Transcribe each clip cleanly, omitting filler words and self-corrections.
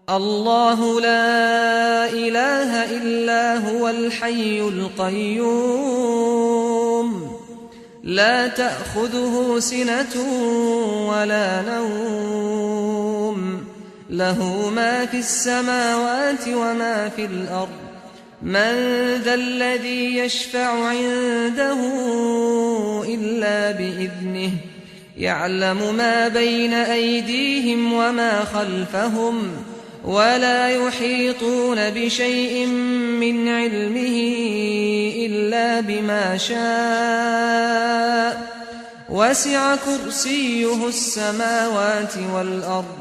الله لا إله إلا هو الحي القيوم لا تأخذه سنة ولا نوم له ما في السماوات وما في الأرض من ذا الذي يشفع عنده إلا بإذنه يعلم ما بين أيديهم وما خلفهم ولا يحيطون بشيء من علمه إلا بما شاء وسع كرسيه السماوات والأرض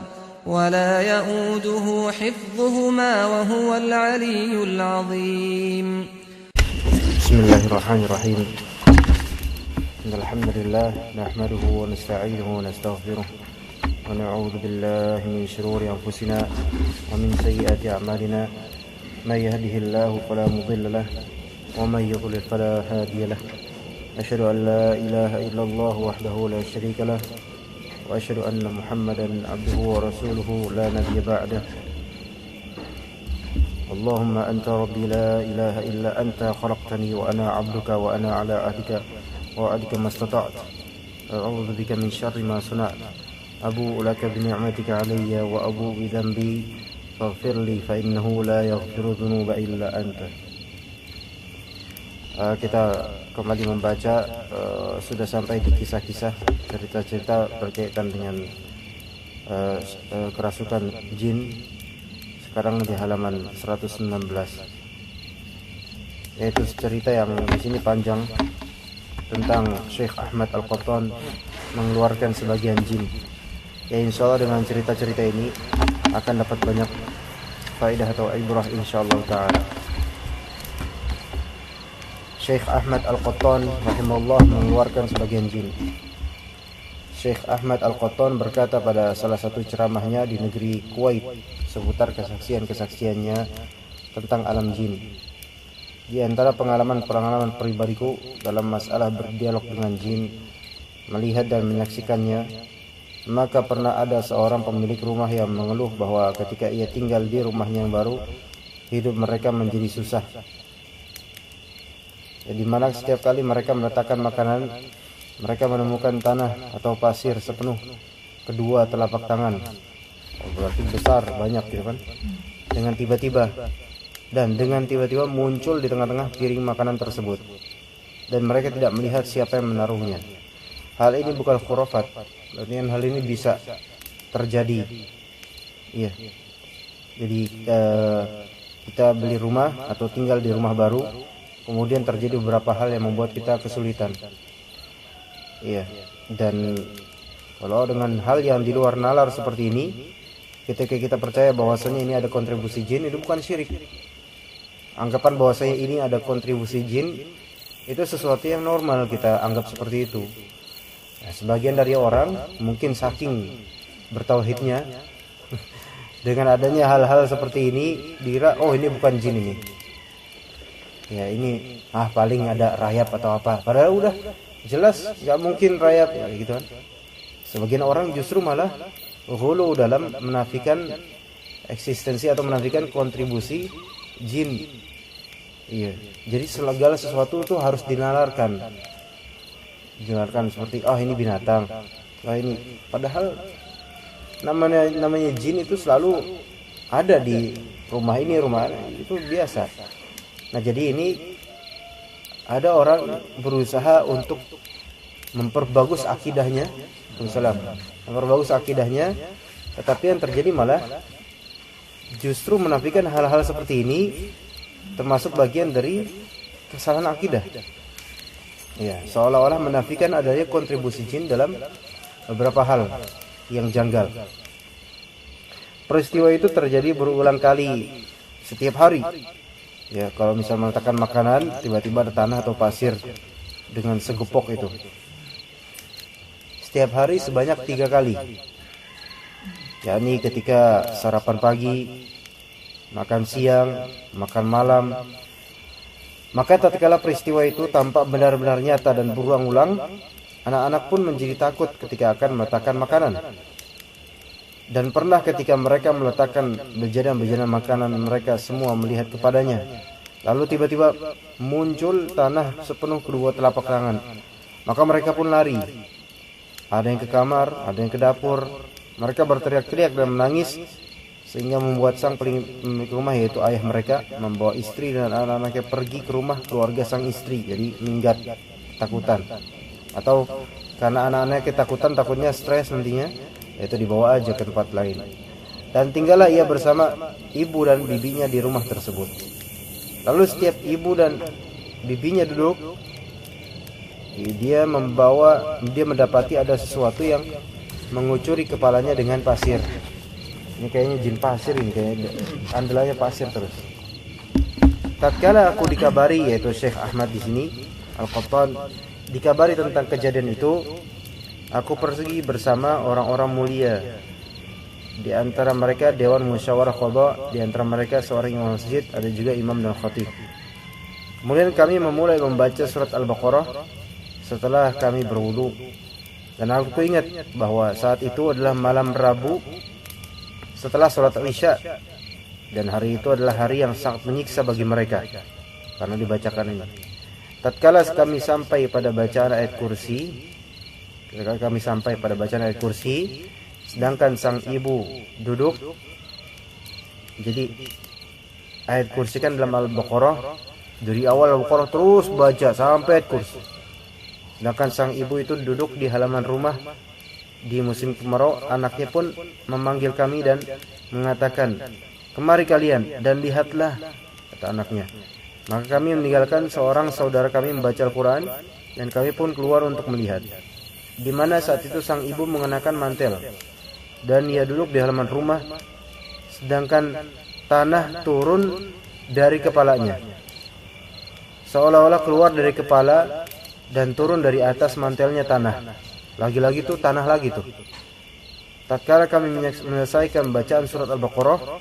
ولا يؤوده حفظهما وهو العلي العظيم. بسم الله الرحمن الرحيم. إن الحمد لله نحمده ونستعينه ونستغفره ونعوذ بالله من شرور أنفسنا ومن سيئات أعمالنا من يهده الله فلا مضل له ومن يضلل فلا هادي له أشهد أن لا إله إلا الله وحده لا شريك له وأشهد أن محمدا عبده ورسوله لا نبي بعده اللهم أنت ربي لا إله إلا أنت خلقتني وأنا عبدك وأنا على عهدك ووعدك ما استطعت أعوذ بك من شر ما صنعت أبوء لك بنعمتك علي وأبوء بذنبي فاغفر لي فإنه لا يغفر الذنوب إلا أنت. Kita kembali membaca sudah sampai di kisah-kisah cerita-cerita berkaitan dengan kerasukan jin. Sekarang di halaman 119, yaitu cerita yang di sini panjang tentang Syekh Ahmad Al-Qattan mengeluarkan sebagian jin. Ya, insya Allah dengan cerita-cerita ini akan dapat banyak faedah atau ibrah insyaallah ta'ala. Syekh Ahmad Al-Qattan rahimahullah mengeluarkan sebagian jin. Syekh Ahmad Al-Qattan berkata pada salah satu ceramahnya di negeri Kuwait seputar kesaksian-kesaksiannya tentang alam jin. Di antara pengalaman-pengalaman pribadiku dalam masalah berdialog dengan jin, melihat dan menyaksikannya, maka pernah ada seorang pemilik rumah yang mengeluh bahwa ketika ia tinggal di rumahnya yang baru, hidup mereka menjadi susah. Di mana setiap kali mereka meletakkan makanan, mereka menemukan tanah atau pasir sepenuh kedua telapak tangan. Berarti besar, banyak gitu kan. Dengan tiba-tiba muncul di tengah-tengah piring makanan tersebut, dan mereka tidak melihat siapa yang menaruhnya. Hal ini bukan khurafat, artinya hal ini bisa terjadi. Iya. Jadi kita beli rumah atau tinggal di rumah baru, kemudian terjadi beberapa hal yang membuat kita kesulitan. Iya. Dan kalau dengan hal yang di luar nalar seperti ini, ketika kita percaya bahwasanya ini ada kontribusi jin, itu bukan syirik. Anggapan bahwasanya ini ada kontribusi jin itu sesuatu yang normal, kita anggap seperti itu. Nah, sebagian dari orang mungkin saking bertauhidnya dengan adanya hal-hal seperti ini dikira oh ini bukan jin ini. Ya ini paling ada rayap atau apa. Padahal udah jelas nggak mungkin rayap ya, gitu kan. Sebagian orang justru malah ghulu dalam menafikan eksistensi atau menafikan kontribusi jin. Iya. Jadi segala sesuatu itu harus dinalarkan. Dinalarkan seperti ini binatang. Ini padahal namanya jin itu selalu ada di rumah ini, rumah itu biasa. Nah, jadi ini ada orang berusaha untuk memperbagus akidahnya, tetapi yang terjadi malah justru menafikan hal-hal seperti ini, termasuk bagian dari kesalahan akidah. Ya, seolah-olah menafikan adanya kontribusi jin dalam beberapa hal yang janggal. Peristiwa itu terjadi berulang kali setiap hari. Ya, kalau misal meletakkan makanan, tiba-tiba ada tanah atau pasir dengan segepok itu. Setiap hari sebanyak 3 kali. Yakni ketika sarapan pagi, makan siang, makan malam. Maka tatkala peristiwa itu tampak benar-benar nyata dan berulang-ulang, anak-anak pun menjadi takut ketika akan meletakkan makanan. Dan pernah ketika mereka meletakkan bejana-bejana makanan, mereka semua melihat kepadanya. Lalu tiba-tiba muncul tanah sepenuh kedua telapak tangan. Maka mereka pun lari. Ada yang ke kamar, ada yang ke dapur. Mereka berteriak-teriak dan menangis, sehingga membuat sang pemilik rumah, yaitu ayah mereka, membawa istri dan anak-anaknya pergi ke rumah keluarga sang istri. Jadi minggat, takutan. Atau karena anak-anaknya ketakutan, takutnya stres nantinya, yaitu dibawa aja ke tempat lain. Dan tinggallah ia bersama ibu dan bibinya di rumah tersebut. Lalu setiap ibu dan bibinya duduk, dia mendapati ada sesuatu yang mengucuri kepalanya dengan pasir. Ini kayaknya jin pasir ini, kayaknya andalannya pasir terus. Tatkala aku dikabari, yaitu Syekh Ahmad di sini Al-Qattan, dikabari tentang kejadian itu, aku pergi bersama orang-orang mulia. Di antara mereka Dewan Musyawarah Qadha, di antara mereka seorang imam masjid, ada juga imam dan khatib. Kemudian kami memulai membaca surat Al-Baqarah setelah kami berwudu. Dan aku ingat bahwa saat itu adalah malam Rabu setelah sholat Isya, dan hari itu adalah hari yang sangat menyiksa bagi mereka karena dibacakan ini. Tatkala kami sampai pada bacaan ayat kursi, sedangkan sang ibu duduk. Jadi ayat kursi kan dalam Al-Baqarah, dari awal Al-Baqarah terus baca sampai ayat kursi. Sedangkan sang ibu itu duduk di halaman rumah di musim kemarau. Anaknya pun memanggil kami dan mengatakan, "Kemari kalian dan lihatlah," kata anaknya. Maka kami meninggalkan seorang saudara kami membaca Al-Quran, dan kami pun keluar untuk melihat. Di mana saat itu sang ibu mengenakan mantel, dan ia duduk di halaman rumah, sedangkan tanah turun dari kepalanya, seolah-olah keluar dari kepala dan turun dari atas mantelnya tanah. Lagi-lagi tuh tanah lagi tuh. Tatkala kami menyelesaikan bacaan surat Al-Baqarah,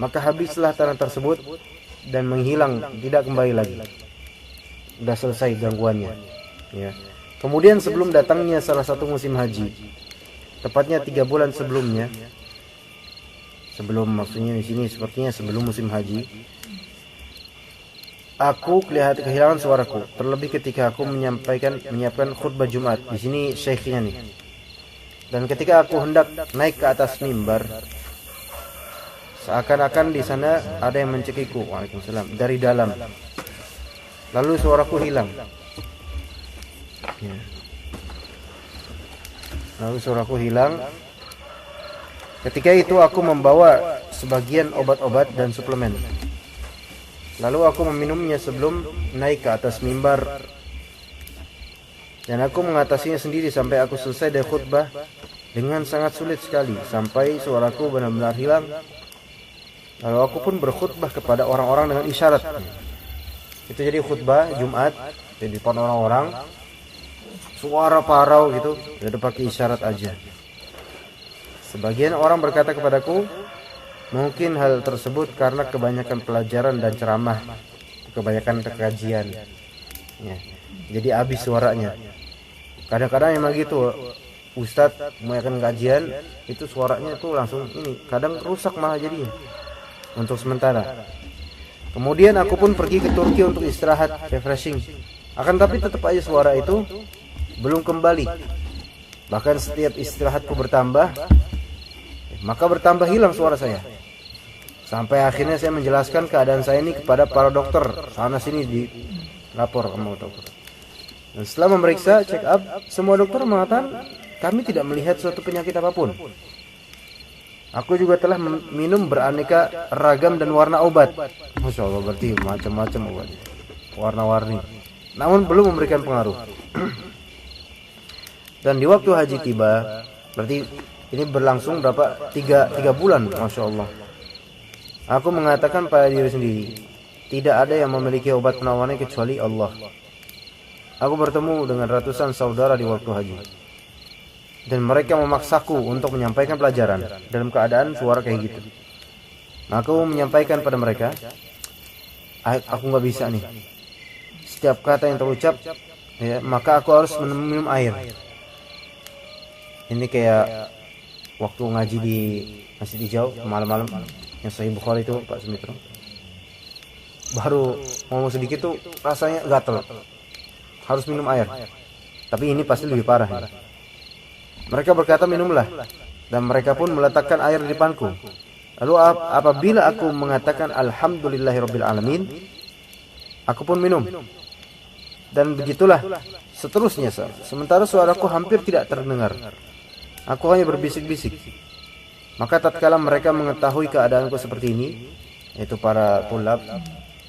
maka habislah tanah tersebut dan menghilang, tidak kembali lagi. Sudah selesai gangguannya. Ya. Kemudian sebelum datangnya salah satu musim haji, tepatnya 3 bulan sebelumnya, maksudnya di sini sepertinya sebelum musim haji, aku kelihatan kehilangan suaraku, terlebih ketika aku menyiapkan khutbah Jumat. Di sini syekhnya nih. Dan ketika aku hendak naik ke atas mimbar, seakan-akan di sana ada yang mencekiku, waalaikumsalam, dari dalam. Lalu suaraku hilang. Ya. Lalu suaraku hilang. Ketika itu aku membawa sebagian obat-obat dan suplemen. Lalu aku meminumnya sebelum naik ke atas mimbar. Dan aku mengatasinya sendiri sampai aku selesai dari khutbah dengan sangat sulit sekali, sampai suaraku benar-benar hilang. Lalu aku pun berkhutbah kepada orang-orang dengan isyarat. Itu jadi khutbah Jumat di depan orang-orang, suara parau gitu, udah pakai isyarat aja. Sebagian orang berkata kepadaku, mungkin hal tersebut karena kebanyakan pelajaran dan ceramah, kebanyakan kajian. Ya, jadi habis suaranya. Kadang-kadang emang gitu, Ustadz kebanyakan kajian itu suaranya itu langsung ini, kadang rusak malah jadinya untuk sementara. Kemudian aku pun pergi ke Turki untuk istirahat, refreshing. Akan tapi tetap aja suara itu belum kembali. Bahkan setiap istirahatku bertambah, maka bertambah hilang suara saya. Sampai akhirnya saya menjelaskan keadaan saya ini kepada para dokter. Sana sini dilapor sama dokter. Dan setelah memeriksa, check up, semua dokter mengatakan kami tidak melihat suatu penyakit apapun. Aku juga telah minum beraneka ragam dan warna obat. Masya Allah, berarti macam-macam obat, warna-warni. Namun belum memberikan pengaruh. Dan di waktu haji tiba, berarti ini berlangsung berapa? 3 bulan, Masya Allah. Aku mengatakan pada diri sendiri, tidak ada yang memiliki obat penawarnya kecuali Allah. Aku bertemu dengan ratusan saudara di waktu haji, dan mereka memaksaku untuk menyampaikan pelajaran dalam keadaan suara kayak gitu. Aku menyampaikan pada mereka, aku nggak bisa nih. Setiap kata yang terucap, ya, maka aku harus minum air. Ini kayak waktu ngaji di Masjid Hijau malam-malam yang Sahih Bukhari itu Pak Sumitro, baru ngomong sedikit tuh rasanya gatel, harus minum air. Tapi ini pasti lebih parah ya. Mereka berkata minumlah, dan mereka pun meletakkan air di depanku. Lalu apabila aku mengatakan alhamdulillahirabbil alamin, aku pun minum. Dan begitulah seterusnya. Sementara suaraku hampir tidak terdengar. Aku hanya berbisik-bisik. Maka tatkala mereka mengetahui keadaanku seperti ini, yaitu para tulab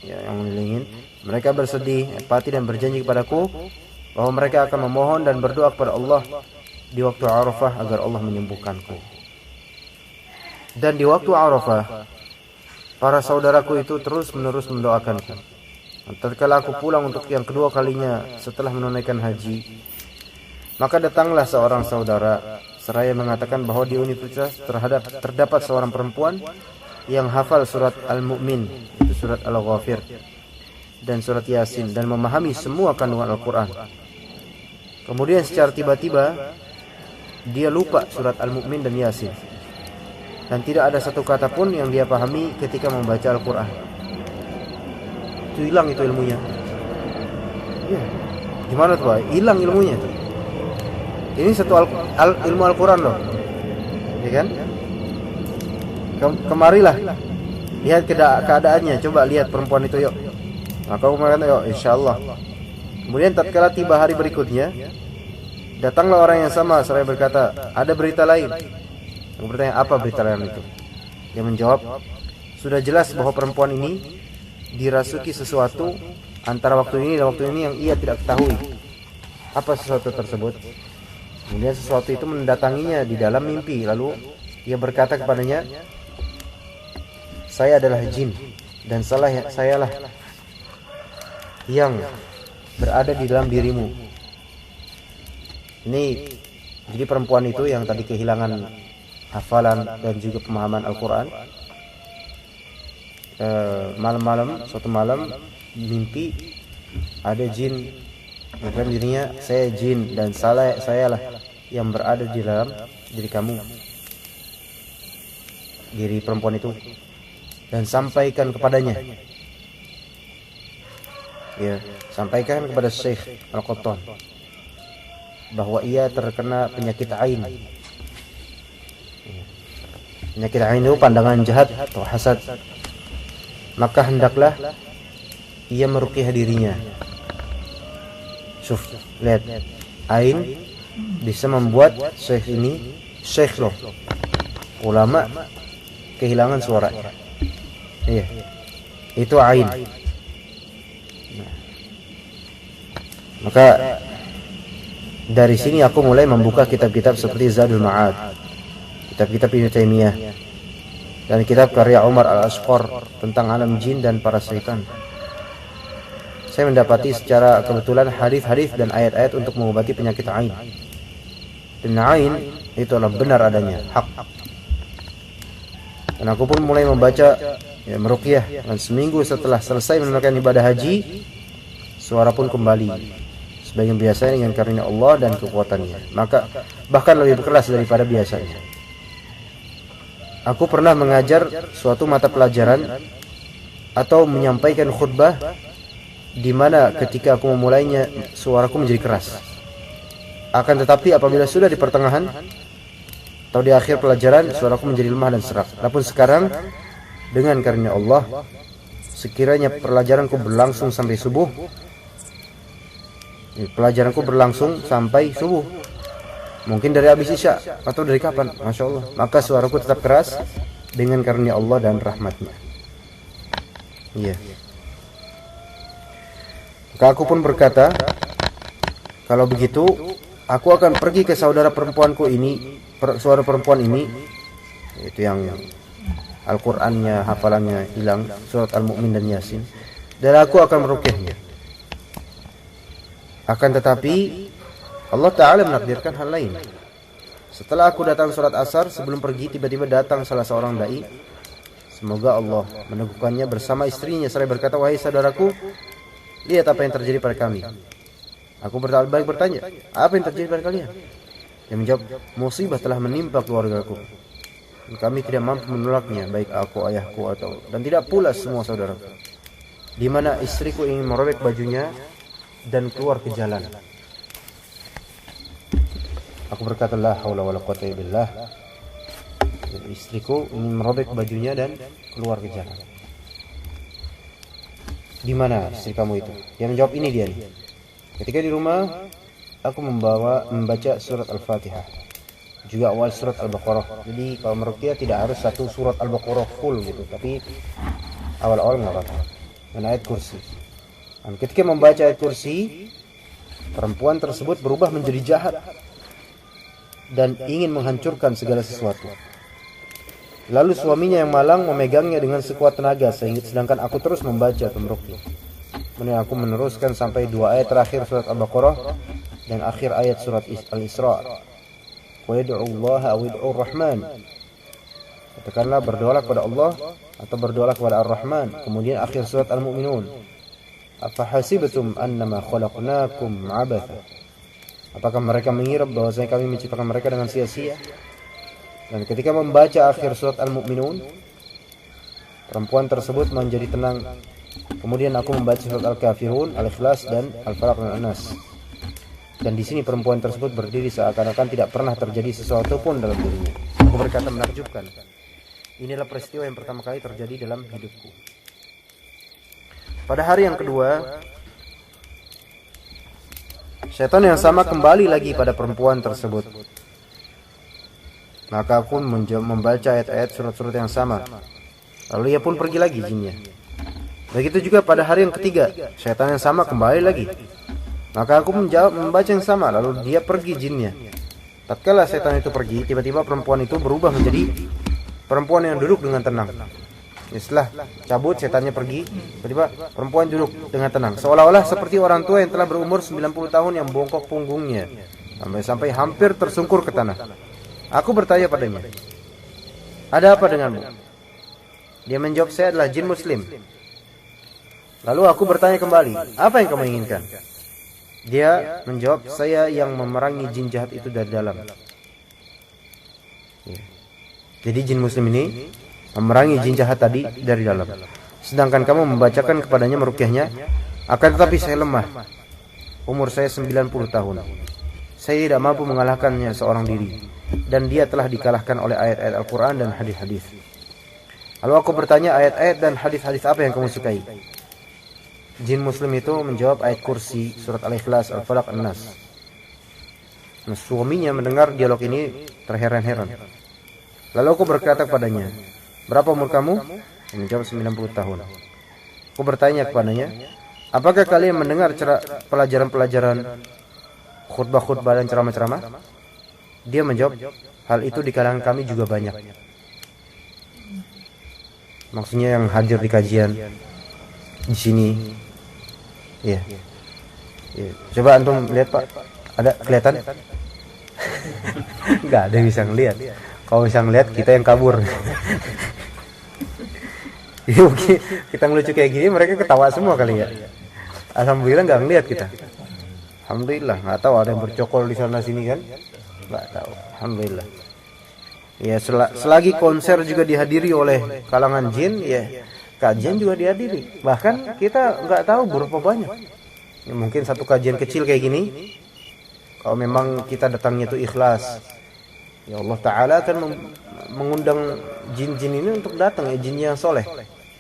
ya, yang mengelilingin, mereka bersedih, empati dan berjanji kepadaku bahwa mereka akan memohon dan berdoa kepada Allah di waktu Arafah agar Allah menyembuhkanku. Dan di waktu Arafah, para saudaraku itu terus-menerus mendoakanku. Tatkala aku pulang untuk yang kedua kalinya setelah menunaikan haji, maka datanglah seorang saudara seraya mengatakan bahwa di universitas terdapat seorang perempuan yang hafal surat Al-Mu'min, itu surat Al-Ghafir, dan surat Yasin, dan memahami semua kandungan Al-Quran. Kemudian secara tiba-tiba dia lupa surat Al-Mu'min dan Yasin, dan tidak ada satu kata pun yang dia pahami ketika membaca Al-Quran. Itu hilang itu ilmunya. Ya, gimana tuh Pak? Hilang ilmunya tuh. Ini satu ilmu Al-Quran loh, ya kan? Kemarilah, lihat keadaannya. Coba lihat perempuan itu yuk. Maka aku mengatakan yuk, insyaallah. Kemudian tatkala tiba hari berikutnya, datanglah orang yang sama seraya berkata, ada berita lain. Aku bertanya, apa berita lain itu? Dia menjawab, sudah jelas bahwa perempuan ini dirasuki sesuatu antara waktu ini dan waktu ini yang ia tidak ketahui. Apa sesuatu tersebut? Kemudian sesuatu itu mendatanginya di dalam mimpi. Lalu ia berkata kepadanya, saya adalah jin dan sayalah yang berada di dalam dirimu. Ini jadi perempuan itu yang tadi kehilangan hafalan dan juga pemahaman Al-Quran, suatu malam mimpi ada jin yang dalam dirinya, saya jin dan sayalah yang berada di dalam diri kamu, diri perempuan itu, dan sampaikan kepadanya, ya, sampaikan kepada Syekh Al-Qattan bahwa ia terkena penyakit ain. Penyakit ain itu pandangan jahat atau hasad. Maka hendaklah ia meruqyah dirinya. Syuf, lihat, ain bisa membuat syekh ini, syekh loh, ulama, kehilangan suara. Iya, itu ain. Nah, maka dari sini aku mulai membuka kitab-kitab seperti Zadul Ma'ad, kitab-kitab Ibnu Taimiyah, dan kitab karya Umar Al-Ashqar tentang alam jin dan para syaitan. Saya mendapati secara kebetulan hadis-hadis dan ayat-ayat untuk mengobati penyakit ain. Dan ain itu adalah benar adanya, hak. Dan aku pun mulai membaca, ya, meruqyah, dan seminggu setelah selesai menunaikan ibadah haji, suara pun kembali sebagian biasanya dengan karunia Allah dan kekuatannya, maka bahkan lebih keras daripada biasanya. Aku pernah mengajar suatu mata pelajaran atau menyampaikan khutbah di mana ketika aku memulainya suaraku menjadi keras. Akan tetapi apabila sudah di pertengahan atau di akhir pelajaran, suaraku menjadi lemah dan serak. Adapun sekarang dengan karunia Allah, sekiranya pelajaranku berlangsung sampai subuh, mungkin dari habis isya atau dari kapan, Masya Allah, maka suaraku tetap keras dengan karunia Allah dan rahmatnya. Iya. Maka aku pun berkata, kalau begitu aku akan pergi ke saudara perempuanku ini, saudara perempuan ini, itu yang Al-Qur'annya, hafalannya hilang, surat Al-Mu'min dan Yasin, dan aku akan meruqyahnya. Akan tetapi Allah Ta'ala menakdirkan hal lain. Setelah aku datang sholat asar, sebelum pergi tiba-tiba datang salah seorang da'i, semoga Allah meneguhkannya, bersama istrinya, seraya berkata, wahai saudaraku, lihat apa yang terjadi pada kami. Aku bertanya, apa yang terjadi pada kalian? Dia menjawab, musibah telah menimpa keluargaku. Kami tidak mampu menolaknya, baik aku, ayahku, dan tidak pula semua saudaraku. Di mana istriku ingin merobek bajunya dan keluar ke jalan. Aku berkata, la haula wala quwwata illa billah. Istriku ingin merobek bajunya dan keluar ke jalan. Di mana istri kamu itu? Dia menjawab, ini dia nih. Ketika di rumah, aku membaca surat Al-Fatihah, juga awal surat Al-Baqarah. Jadi kalau meruqyah tidak harus satu surat Al-Baqarah full gitu, tapi awal-awal nggak apa-apa. Dan ayat kursi. Dan ketika membaca ayat kursi, perempuan tersebut berubah menjadi jahat dan ingin menghancurkan segala sesuatu. Lalu suaminya yang malang memegangnya dengan sekuat tenaga, sedangkan aku terus membaca atau meruqyah. Kemudian aku meneruskan sampai 2 ayat terakhir surat Al-Baqarah dan akhir ayat surat Al-Isra. Wa yad'ullaha aw yad'ur rahman. Katakanlah berdoalah kepada Allah atau berdoalah kepada Ar-Rahman. Kemudian akhir surat Al-Mu'minun. Afa hasibtum annama khalaqnakum 'abatha. Apakah mereka mengira bahwasanya kami menciptakan mereka dengan sia-sia? Dan ketika membaca akhir surat Al-Mu'minun, perempuan tersebut menjadi tenang. Kemudian aku membaca surat Al-Kafirun, Al-Ikhlas dan Al-Falaq dan An-Nas. Dan di sini perempuan tersebut berdiri seakan-akan tidak pernah terjadi sesuatu pun dalam dirinya. Aku berkata, menakjubkan. Inilah peristiwa yang pertama kali terjadi dalam hidupku. Pada hari yang kedua, syaitan yang sama kembali lagi pada perempuan tersebut. Maka aku membaca ayat-ayat surat-surat yang sama. Lalu ia pun pergi lagi jinnya. Begitu juga pada hari yang ketiga, syaitan yang sama kembali lagi. Maka aku membaca yang sama, lalu dia pergi jinnya. Tatkala setan itu pergi, tiba-tiba perempuan itu berubah menjadi perempuan yang duduk dengan tenang. Setelah cabut setannya pergi, tiba-tiba perempuan duduk dengan tenang, seolah-olah seperti orang tua yang telah berumur 90 tahun yang bongkok punggungnya sampai hampir tersungkur ke tanah. Aku bertanya padanya, ada apa denganmu? Dia menjawab, saya adalah jin muslim. Lalu aku bertanya kembali, apa yang kamu inginkan? Dia menjawab, saya yang memerangi jin jahat itu dari dalam. Jadi jin muslim ini memerangi jin jahat tadi dari dalam. Sedangkan kamu membacakan kepadanya meruqyahnya, akan tetapi saya lemah. Umur saya 90 tahun. Saya tidak mampu mengalahkannya seorang diri. Dan dia telah dikalahkan oleh ayat-ayat Al-Quran dan hadis-hadis. Lalu aku bertanya, ayat-ayat dan hadis-hadis apa yang kamu sukai? Jin muslim itu menjawab ayat kursi, surat Al-Ikhlas, Al-Falaq, An-Nas. Nah, suaminya mendengar dialog ini terheran-heran. Lalu aku berkata kepadanya, berapa umur kamu? Dia menjawab 90 tahun. Aku bertanya kepadanya, apakah kalian mendengar pelajaran-pelajaran, khutbah-khutbah dan ceramah-ceramah? Dia menjawab, hal itu di kalangan kami juga banyak. Maksudnya yang hadir di kajian di sini. Iya. Ya. Coba antum lihat Pak, ada kelihatan? Enggak ada yang bisa ngelihat. Kalau bisa ngelihat kita yang kabur. Jadi mungkin kita ngelucu kayak gini mereka ketawa semua kali ya. Alhamdulillah nggak ngelihat kita. Alhamdulillah, nggak tahu ada yang bercokol di sana sini kan? Nggak tahu. Alhamdulillah. Ya selagi konser juga dihadiri oleh kalangan jin, ya kajian juga dihadiri. Bahkan kita nggak tahu berapa banyak. Ya, mungkin satu kajian kecil kayak gini, kalau memang kita datangnya itu ikhlas, ya Allah Ta'ala akan mengundang jin-jin ini untuk datang, ya jin yang soleh.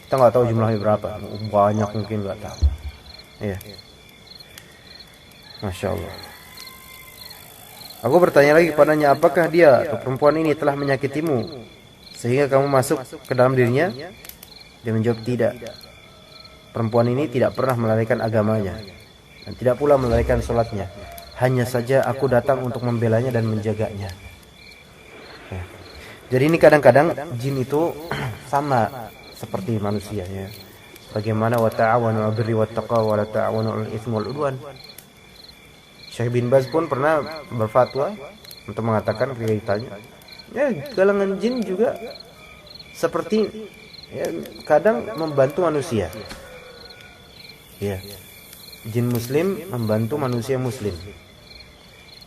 Kita nggak tahu jumlahnya berapa, banyak mungkin nggak tahu. Ya, Masya Allah. Aku bertanya lagi kepadanya, apakah dia atau perempuan ini telah menyakitimu sehingga kamu masuk ke dalam dirinya? Dia menjawab, tidak. Perempuan ini tidak pernah melalaikan agamanya dan tidak pula melalaikan sholatnya. Hanya saja aku datang untuk membelanya dan menjaganya. Ya. Jadi ini kadang-kadang jin itu sama seperti manusia ya. Bagaimana wa ta'awanu 'alal birri wat taqwa wa la ta'awanu 'alal itsmi wal 'udwan. Syekh bin Baz pun pernah berfatwa untuk mengatakan ketika ditanya, ya kalangan jin juga seperti ya, kadang membantu manusia. Ya. Jin muslim membantu manusia muslim.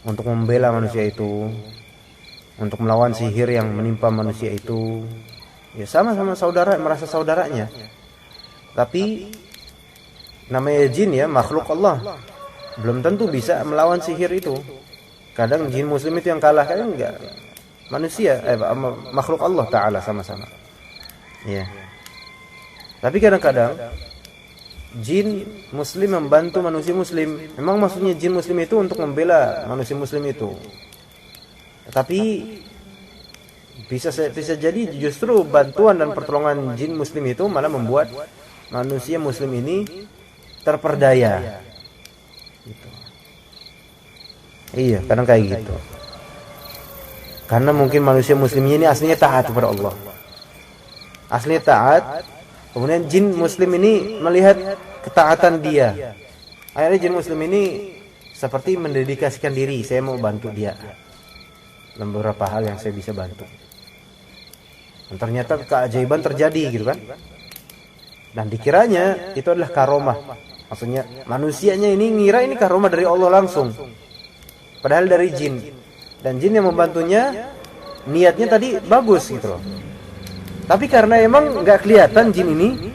untuk membela manusia itu, untuk melawan sihir yang menimpa manusia itu. Ya sama-sama saudara, merasa saudaranya. Tapi namanya jin ya, makhluk Allah, belum tentu bisa melawan sihir itu. Kadang jin muslim itu yang kalah, kadang enggak. Manusia, makhluk Allah Ta'ala sama-sama. Ya. Tapi kadang-kadang jin muslim membantu manusia muslim. Memang maksudnya jin muslim itu untuk membela manusia muslim itu. Tapi bisa jadi justru bantuan dan pertolongan jin muslim itu malah membuat manusia muslim ini terperdaya. Gitu. Iya, kadang kayak gitu. Karena mungkin manusia muslimnya ini aslinya taat kepada Allah. Aslinya taat. Kemudian jin muslim ini melihat ketaatan dia. Akhirnya jin muslim ini seperti mendedikasikan diri, saya mau bantu dia dalam beberapa hal yang saya bisa bantu. Dan ternyata keajaiban terjadi gitu kan. Dan dikiranya itu adalah karomah. Maksudnya manusianya ini ngira ini karomah dari Allah langsung. Padahal dari jin. Dan jin yang membantunya niatnya tadi bagus gitu loh. Tapi karena emang nggak kelihatan jin ini,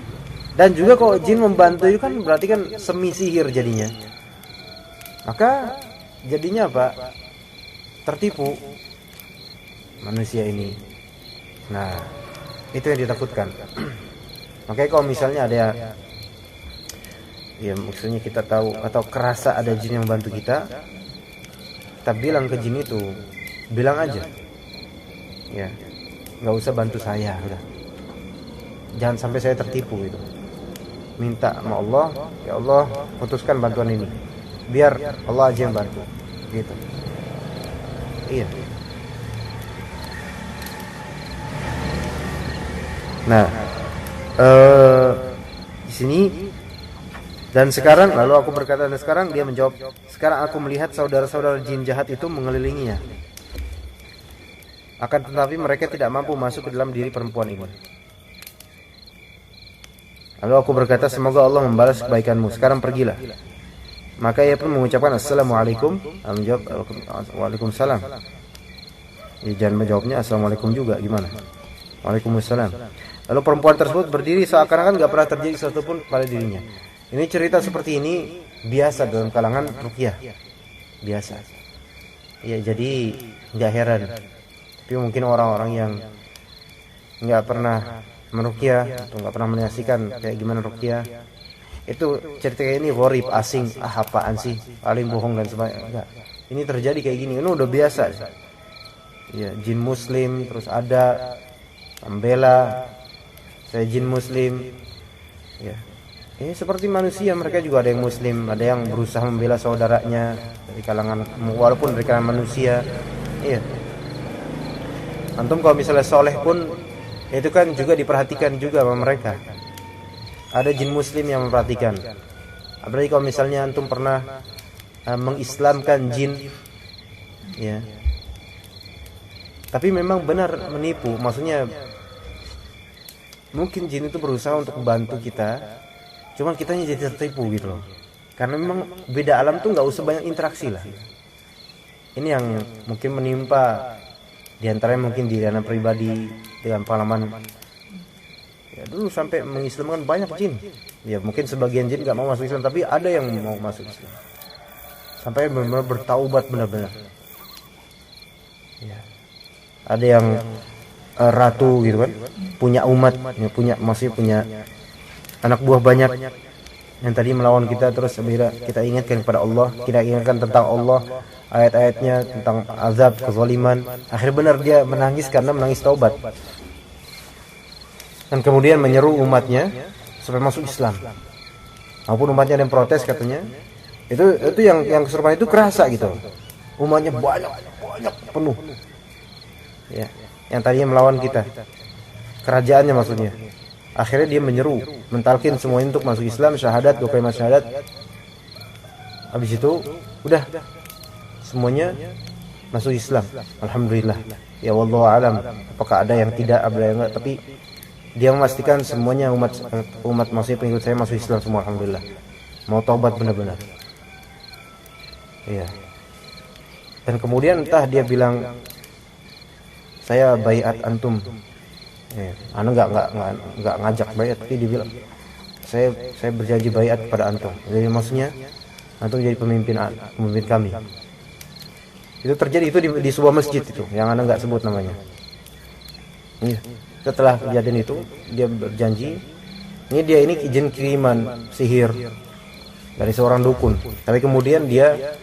dan juga kalau jin membantu itu kan berarti kan semi sihir jadinya. Maka jadinya apa? Tertipu manusia ini. Nah, itu yang ditakutkan. Makanya kalau misalnya ada ya maksudnya kita tahu atau kerasa ada jin yang membantu kita bilang ke jin itu, bilang aja. Ya. Nggak usah bantu saya, udah. Jangan sampai saya tertipu gitu. Minta sama Allah, ya Allah putuskan bantuan ini. Biar Allah aja yang bantu. Gitu. Iya. Nah, di sini dan sekarang lalu aku berkata, dan sekarang dia menjawab, sekarang aku melihat saudara-saudara jin jahat itu mengelilinginya. Akan tetapi mereka tidak mampu masuk ke dalam diri perempuan ini. Lalu aku berkata, semoga Allah membalas kebaikanmu. Sekarang pergilah. Maka ia pun mengucapkan Assalamualaikum. Menjawab Waalaikumsalam. Ya, jangan menjawabnya Assalamualaikum juga, gimana? Waalaikumsalam. Lalu perempuan tersebut berdiri seakan-akan gak pernah terjadi sesuatu pun pada dirinya. Ini cerita seperti ini biasa dalam kalangan ruqyah. Biasa. Ya, jadi gak heran. Tapi mungkin orang-orang yang nggak pernah meruqyah atau nggak pernah menyaksikan kayak gimana ruqyah, itu cerita ini gharib, asing, apaan sih, paling bohong dan sebagainya. Enggak. Ini terjadi kayak gini, ini udah biasa. Ya, jin muslim terus ada membela, saya jin muslim. Ya. Ini seperti manusia, mereka juga ada yang muslim, ada yang berusaha membela saudaranya dari kalangan, walaupun dari kalangan manusia. Iya. Antum kalau misalnya soleh pun itu kan juga diperhatikan juga sama mereka. Ada jin muslim yang memperhatikan. Apalagi kalau misalnya antum pernah mengislamkan jin, ya. Tapi memang benar menipu. Maksudnya mungkin jin itu berusaha untuk membantu kita, cuman kitanya jadi tertipu gitu loh. Karena memang beda alam tuh nggak usah banyak interaksi lah. Ini yang mungkin menimpa. Di antaranya mungkin di dana pribadi dengan pengalaman ya, dulu sampai mengislamkan banyak jin. Ya mungkin sebagian jin gak mau masuk Islam, tapi ada yang mau masuk Islam. Sampai benar-benar bertaubat benar-benar. Ya. Ada yang ratu gitu kan, punya umat, ya, masih punya anak buah banyak yang tadi melawan kita, terus kita ingatkan kepada Allah, kita ingatkan tentang Allah, ayat-ayatnya tentang azab, kezaliman. Akhirnya benar dia menangis karena menangis taubat. Dan kemudian menyeru umatnya supaya masuk Islam. Maupun umatnya ada yang protes katanya. Itu yang kesurupan itu kerasa gitu. Umatnya banyak penuh. Ya, yang tadinya melawan kita. Kerajaannya maksudnya. Akhirnya dia menyeru, mentalkin semuanya untuk masuk Islam, syahadat, 2 kalimat syahadat. Habis itu udah semuanya masuk Islam. Alhamdulillah. Ya wallahu alam. Apakah ada yang tidak, ada yang enggak, tapi dia memastikan semuanya umat masih pengikut saya masuk Islam semua, alhamdulillah. Mau taubat benar-benar. Iya. Dan kemudian entah dia bilang saya baiat antum. Ana enggak ngajak baiat, tapi dia bilang saya berjanji baiat kepada antum. Jadi maksudnya antum jadi pemimpin kami. Itu terjadi itu di sebuah masjid itu yang ana enggak sebut namanya. Iya. Setelah kejadian itu dia berjanji, ini izin kiriman sihir dari seorang dukun. Tapi kemudian dia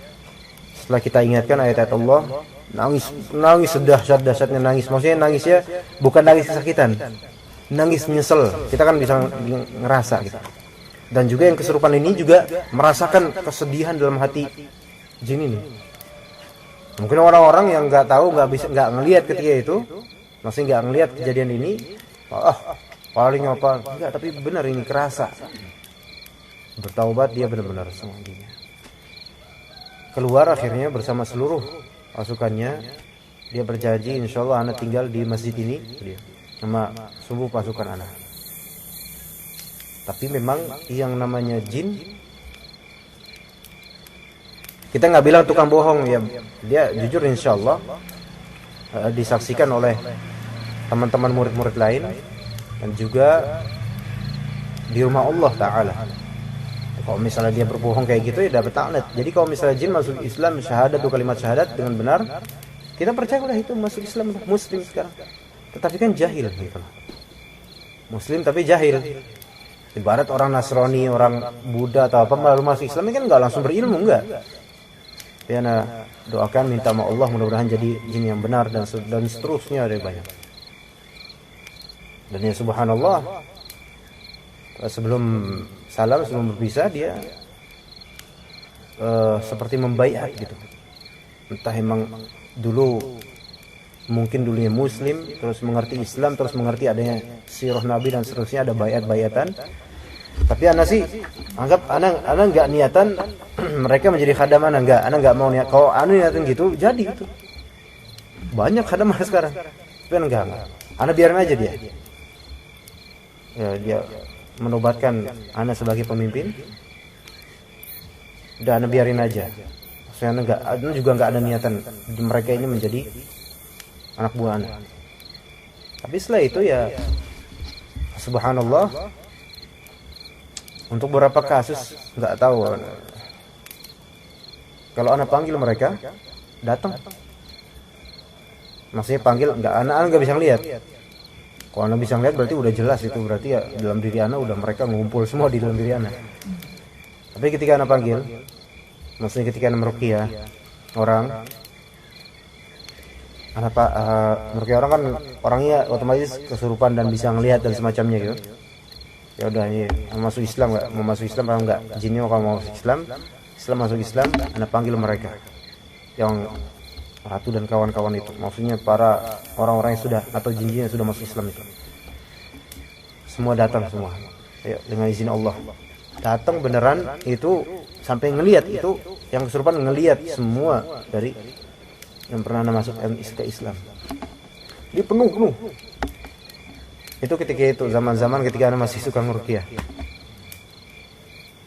setelah kita ingatkan ayat-ayat Allah, nangis sedahsyat-dahsyatnya nangis. Maksudnya nangisnya bukan nangis kesakitan, nangis menyesal. Kita kan bisa ngerasa gitu. Dan juga yang kesurupan ini juga merasakan kesedihan dalam hati jin ini. Mungkin orang-orang yang nggak tahu, nggak ngelihat ketika itu, masih nggak ngelihat kejadian ini, paling apa? Enggak, tapi benar ini kerasa. Bertaubat dia benar-benar semuanya. Keluar akhirnya bersama seluruh pasukannya. Dia berjanji, insya Allah anak tinggal di masjid ini sama seluruh pasukan anak. Tapi memang yang namanya jin, kita nggak bilang tukang bohong ya. Dia jujur insya Allah disaksikan oleh teman-teman murid-murid lain dan juga di rumah Allah Ta'ala. Kalau misalnya dia berbohong kayak gitu ya dapat taknat. Jadi kalau misalnya jin masuk Islam, syahadat atau kalimat syahadat dengan benar, kita percaya udah itu masuk Islam, muslim sekarang. Tetapi kan jahil gitu. Muslim tapi jahil. Ibarat orang Nasrani, orang Buddha atau apa baru masuk Islam kan nggak langsung berilmu, enggak. Ya, nah, doakan minta sama Allah mudah-mudahan jadi jin yang benar dan seterusnya ada banyak. Dan ya subhanallah, sebelum salam, sebelum berpisah dia seperti membaiat gitu. Entah emang dulunya muslim, terus mengerti Islam, terus mengerti adanya sirah Nabi dan seterusnya, ada baiat-baiatan. Tapi ana sih anggap ana enggak niatan mereka menjadi khadam ana enggak mau niat. Kalau ana niatan gitu jadi gitu. Banyak khadam sekarang. Tapi enggak. Ana biarin aja dia. Ya dia menobatkan ana sebagai pemimpin. Udah ana biarin aja. Saya ana juga enggak ada niatan mereka ini menjadi anak buah ana. Tapi setelah itu ya subhanallah, untuk beberapa kasus nggak tahu, kalau anak panggil mereka datang, maksudnya panggil anak nggak bisa lihat. Kalau anak bisa lihat berarti udah jelas, itu berarti ya dalam diri anak udah mereka ngumpul semua di dalam diri anak. Tapi ketika anak panggil, maksudnya ketika anak meruqyah orang, meruqyah orang kan orangnya otomatis kesurupan dan bisa ngelihat dan semacamnya gitu. Ya udah ini mau masuk Islam nggak? Mau masuk Islam atau enggak? Jinnya kalau mau masuk Islam masuk Islam, anak panggil mereka yang ratu dan kawan-kawan itu, maksudnya para orang-orang yang sudah atau jin-jin yang sudah masuk Islam itu, semua datang semua. Ya, dengan izin Allah datang beneran itu, sampai ngelihat itu yang kesurupan ngelihat semua dari yang pernah masuk ke Islam. Dia penuh. Itu ketika itu zaman-zaman ketika anak masih suka ngeruqyah.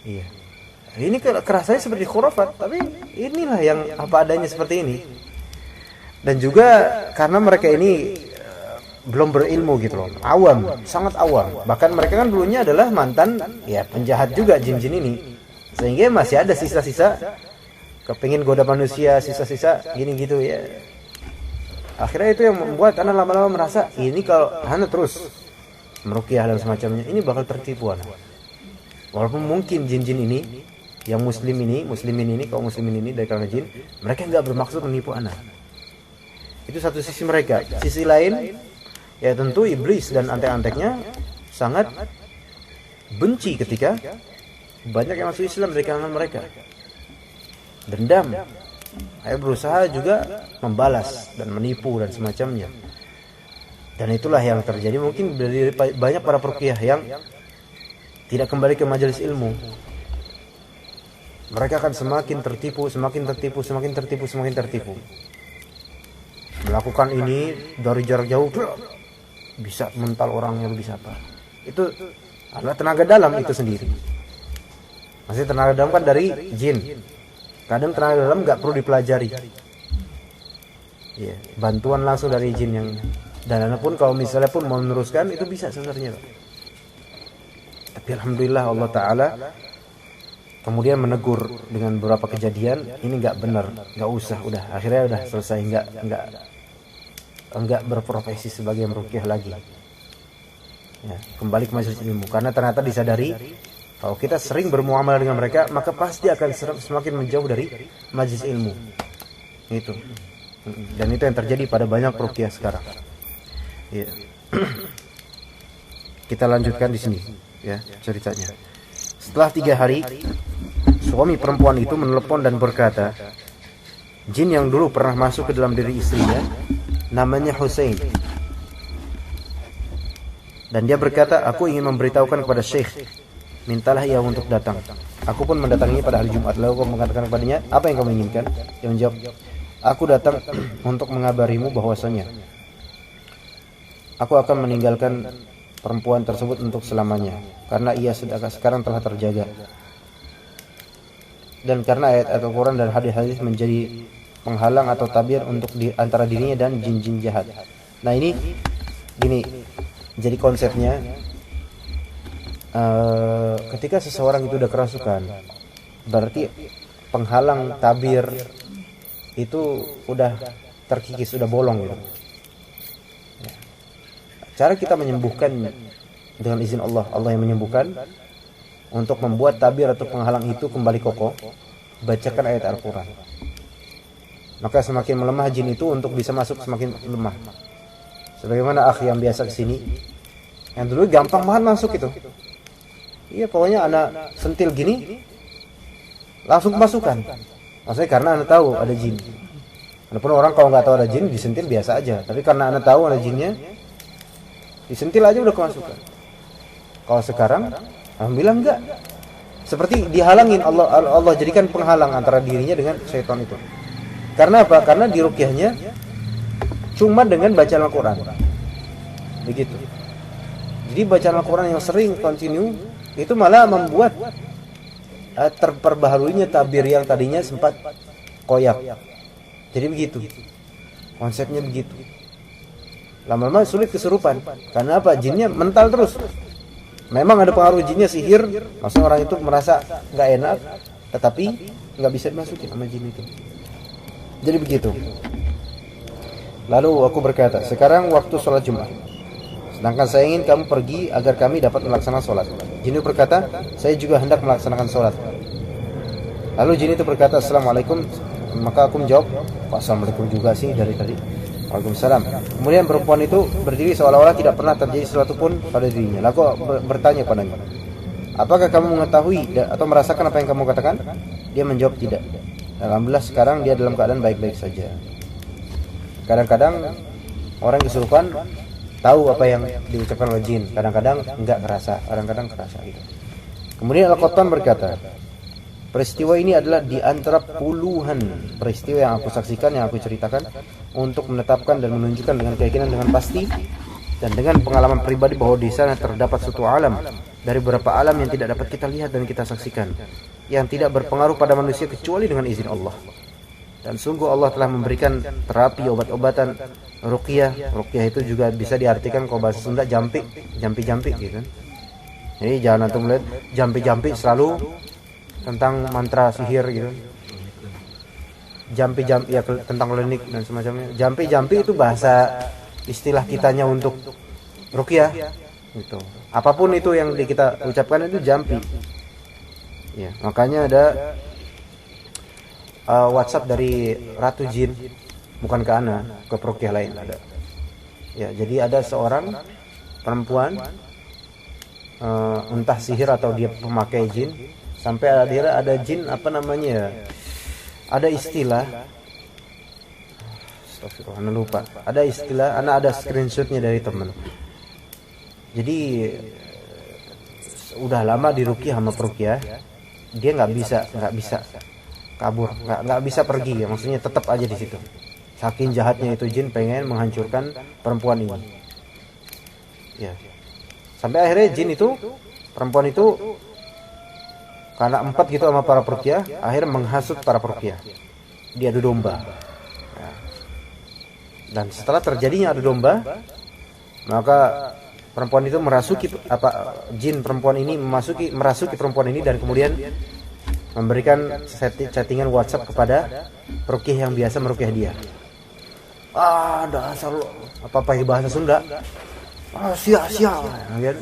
Iya. Ini kerasanya seperti khurafat, tapi inilah yang apa adanya seperti ini. Dan juga karena mereka ini belum berilmu gitu loh, awam, sangat awam. Bahkan mereka kan dulunya adalah mantan ya penjahat juga jin-jin ini. Sehingga masih ada sisa-sisa kepengin goda manusia, sisa-sisa gini gitu ya. Akhirnya itu yang membuat anak lama-lama merasa ini kalau anak terus meruqyah dan semacamnya ini bakal tertipu anak. Walaupun mungkin jin-jin ini yang muslimin ini kaum muslimin ini dari kalangan jin, mereka nggak bermaksud menipu anak. Itu satu sisi mereka. Sisi lain ya tentu iblis dan antek-anteknya sangat benci ketika banyak yang masuk Islam dari kalangan mereka. Dendam. Saya berusaha juga membalas dan menipu dan semacamnya. Dan itulah yang terjadi mungkin dari banyak para peruqyah yang tidak kembali ke majelis ilmu. Mereka akan semakin tertipu. Melakukan ini dari jarak jauh bisa mental orangnya lebih apa. Itu adalah tenaga dalam itu sendiri. Maksudnya tenaga dalam kan dari jin. Kadang tenaga dalam nggak perlu dipelajari. Ya, bantuan langsung dari jin yang, dan Anda pun kalau misalnya pun mau meneruskan itu bisa sebenarnya, Pak. Tapi alhamdulillah Allah Ta'ala kemudian menegur dengan beberapa kejadian, ini nggak benar, nggak usah, udah akhirnya udah selesai, nggak berprofesi sebagai meruqyah lagi. Ya, kembali ke majelis ilmu, karena ternyata disadari kalau kita sering bermuamalah dengan mereka maka pasti akan semakin menjauh dari majelis ilmu. Itu, dan itu yang terjadi pada banyak peruqyah sekarang. Ya. Kita lanjutkan di sini, ya ceritanya. Setelah 3 hari, suami perempuan itu menelepon dan berkata, jin yang dulu pernah masuk ke dalam diri istrinya namanya Hussein, dan dia berkata, aku ingin memberitahukan kepada Syekh, mintalah ia untuk datang. Aku pun mendatanginya pada hari Jumat. Lalu aku mengatakan kepadanya, apa yang kamu inginkan? Dia menjawab, aku datang untuk mengabarimu bahwasanya aku akan meninggalkan perempuan tersebut untuk selamanya, karena ia sekarang telah terjaga, dan karena ayat Al-Quran dan hadis-hadis menjadi penghalang atau tabir untuk antara dirinya dan jin-jin jahat. Nah ini gini, jadi konsepnya ketika seseorang itu udah kerasukan, berarti penghalang tabir itu udah terkikis, udah bolong gitu. Cara kita menyembuhkan dengan izin Allah, Allah yang menyembuhkan. Untuk membuat tabir atau penghalang itu kembali kokoh, bacakan ayat Al-Quran. Maka semakin melemah jin itu untuk bisa masuk semakin lemah. Sebagaimana akhi yang biasa kesini, yang dulu gampang banget masuk itu. Iya, pokoknya anak sentil gini langsung kemasukan. Maksudnya karena anak tahu ada jin. Walaupun orang kalau nggak tahu ada jin disentil biasa aja, tapi karena anak tahu ada jinnya, disentil aja udah kemasukan. Kalau sekarang alhamdulillah enggak. Seperti dihalangin, Allah jadikan penghalang antara dirinya dengan syaitan itu. Karena apa? Karena di ruqyahnya cuma dengan bacaan Al-Quran. Begitu. Jadi bacaan Al-Quran yang sering continue itu malah membuat terperbaharuinya tabir yang tadinya sempat koyak. Jadi begitu. Konsepnya begitu. Lama-lama sulit kesurupan. Karena apa? Jinnya mental terus. Memang ada pengaruh jinnya, sihir, maksudnya orang itu merasa nggak enak, tetapi nggak bisa dimasukin sama jin itu. Jadi begitu. Lalu aku berkata, sekarang waktu sholat Jumat, sedangkan saya ingin kamu pergi agar kami dapat melaksanakan sholat. Jin itu berkata, saya juga hendak melaksanakan sholat. Lalu jin itu berkata, Assalamualaikum. Maka aku menjawab, Assalamualaikum juga sih dari tadi. Waalaikumsalam. Kemudian perempuan itu berdiri seolah-olah tidak pernah terjadi sesuatu pun pada dirinya. Lalu aku bertanya padanya, apakah kamu mengetahui atau merasakan apa yang kamu katakan? Dia menjawab tidak. Alhamdulillah sekarang dia dalam keadaan baik-baik saja. Kadang-kadang orang kesurupan tahu apa yang diucapkan oleh jin, kadang-kadang enggak kerasa, kadang-kadang kerasa gitu. Kemudian Al-Qattan berkata, peristiwa ini adalah di antara puluhan peristiwa yang aku saksikan, yang aku ceritakan, untuk menetapkan dan menunjukkan dengan keyakinan dengan pasti dan dengan pengalaman pribadi bahwa di sana terdapat suatu alam dari beberapa alam yang tidak dapat kita lihat dan kita saksikan, yang tidak berpengaruh pada manusia kecuali dengan izin Allah. Dan sungguh Allah telah memberikan terapi, obat-obatan, ruqyah. Ruqyah itu juga bisa diartikan kalau bahasa Sunda jampi gitu kan. Jadi jangan antum lihat jampi selalu tentang mantra sihir gitu. Jampi ya tentang klinik dan semacamnya. Jampi itu bahasa istilah kitanya untuk ruqyah gitu. Apapun itu yang kita ucapkan itu jampi. Ya, makanya ada WhatsApp dari Ratu Jin, bukan ke ana, ke peruqyah lain ada. Ya, jadi ada seorang perempuan entah sihir atau dia pemakai jin, sampai ada jin apa namanya? Ada istilah, astagfirullah, ana lupa. Ada istilah, ana ada screenshotnya dari teman. Jadi udah lama diruqyah sama peruqyah, dia nggak bisa kabur, nggak bisa pergi ya, maksudnya tetap aja di situ. Saking jahatnya itu jin pengen menghancurkan perempuan ini. Ya. Sampai akhirnya jin itu, perempuan itu karena empat gitu sama para peruqyah, akhirnya menghasut para peruqyah. Dia adu domba. Ya. Dan setelah terjadinya adu domba, maka perempuan itu jin perempuan ini merasuki perempuan ini dan kemudian memberikan chattingan WhatsApp kepada ruqyah yang biasa meruqyah dia. Dasar lo apa bahasa Sunda. Sia-sia kan.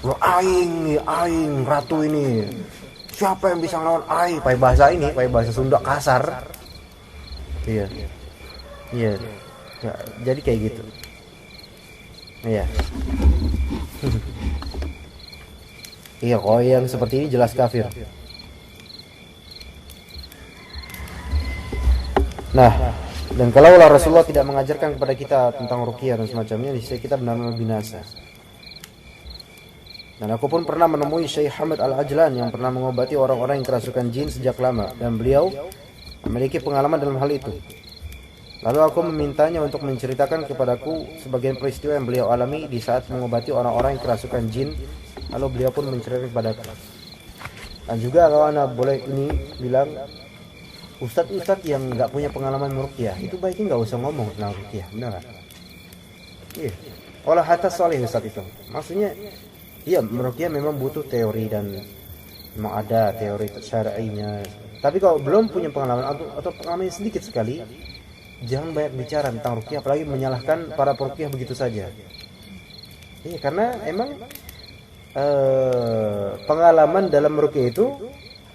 Lo aing ratu ini. Siapa yang bisa ngelawan aing? Pakai bahasa Sunda kasar. Iya. Ya, jadi kayak gitu. Iya. Iya, kalau yang seperti ini jelas kafir. Nah, dan kalaulah Rasulullah tidak mengajarkan kepada kita tentang ruqyah dan semacamnya, niscaya kita benar-benar binasa. Dan aku pun pernah menemui Syekh Hamid Al-Ajlan yang pernah mengobati orang-orang yang kerasukan jin sejak lama, dan beliau memiliki pengalaman dalam hal itu. Lalu aku memintanya untuk menceritakan kepadaku sebagian peristiwa yang beliau alami di saat mengobati orang-orang yang kerasukan jin. Lalu beliau pun menceritakan kepadaku. Dan juga kalau anda boleh ini bilang, ustadz yang nggak punya pengalaman meruqyah itu baiknya nggak usah ngomong tentang ruqyah, benar kan? Iya. Olah hatta soleh ustadz itu. Maksudnya, iya meruqyah memang butuh teori dan memang ada teori syar'inya. Tapi kalau belum punya pengalaman atau pengalaman sedikit sekali, jangan banyak bicara tentang ruqyah, apalagi menyalahkan para peruqyah begitu saja. Iya, karena emang pengalaman dalam ruqyah itu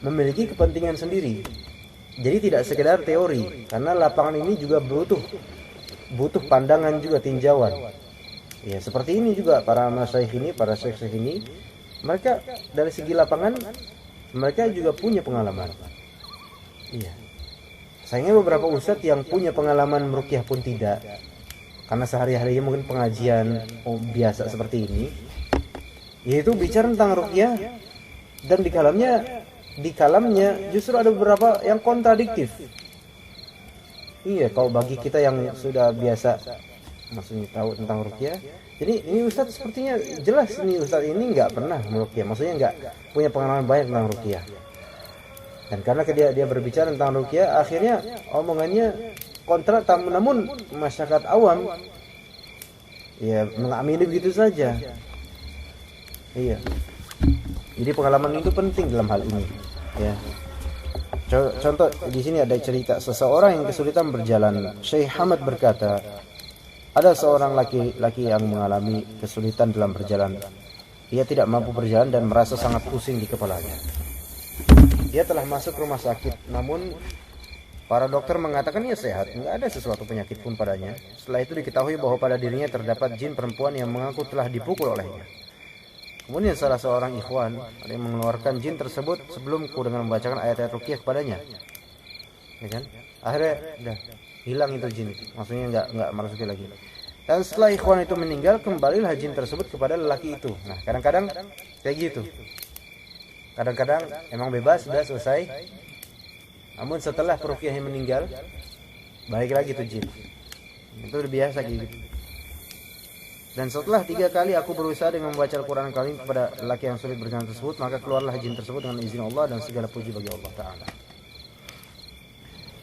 memiliki kepentingan sendiri. Jadi tidak sekedar teori, karena lapangan ini juga butuh pandangan juga, tinjauan. Ya, seperti ini juga para masyayikh ini, para syekh ini, mereka dari segi lapangan mereka juga punya pengalaman. Iya. Sayangnya beberapa ustadz yang punya pengalaman meruqyah pun tidak, karena sehari-harinya mungkin pengajian biasa seperti ini, yaitu bicara tentang ruqyah dan di kalamnya justru ada beberapa yang kontradiktif. Iya, kalau bagi kita yang sudah biasa maksudnya tahu tentang ruqyah, jadi ini ustadz sepertinya jelas ini ustadz ini nggak pernah meruqyah, maksudnya nggak punya pengalaman banyak tentang ruqyah. Dan karena dia berbicara tentang ruqyah, akhirnya omongannya kontra, namun masyarakat awam ya mengamini begitu saja. Iya. Jadi pengalaman itu penting dalam hal ini. Ya. Contoh di sini ada cerita seseorang yang kesulitan berjalan. Syekh Hamad berkata, ada seorang laki-laki yang mengalami kesulitan dalam berjalan. Ia tidak mampu berjalan dan merasa sangat pusing di kepalanya. Dia telah masuk rumah sakit, namun para dokter mengatakan ia sehat, tidak ada sesuatu penyakit pun padanya. Setelah itu diketahui bahwa pada dirinya terdapat jin perempuan yang mengaku telah dipukul olehnya. Kemudian salah seorang ikhwan ada yang mengeluarkan jin tersebut sebelumku dengan membacakan ayat-ayat ruqyah kepadanya. Ya kan? Akhirnya udah hilang itu jin, maksudnya nggak masuki lagi. Dan setelah ikhwan itu meninggal, kembalilah jin tersebut kepada lelaki itu. Nah, kadang-kadang kayak gitu. Kadang-kadang emang bebas, sudah selesai. Namun setelah peruqyahnya meninggal, balik lagi tuh jin. Itu udah biasa gitu. Dan setelah 3 kali aku berusaha dengan membaca Al-Quran Karim kepada lelaki yang sulit berjalan tersebut, maka keluarlah jin tersebut dengan izin Allah, dan segala puji bagi Allah Ta'ala.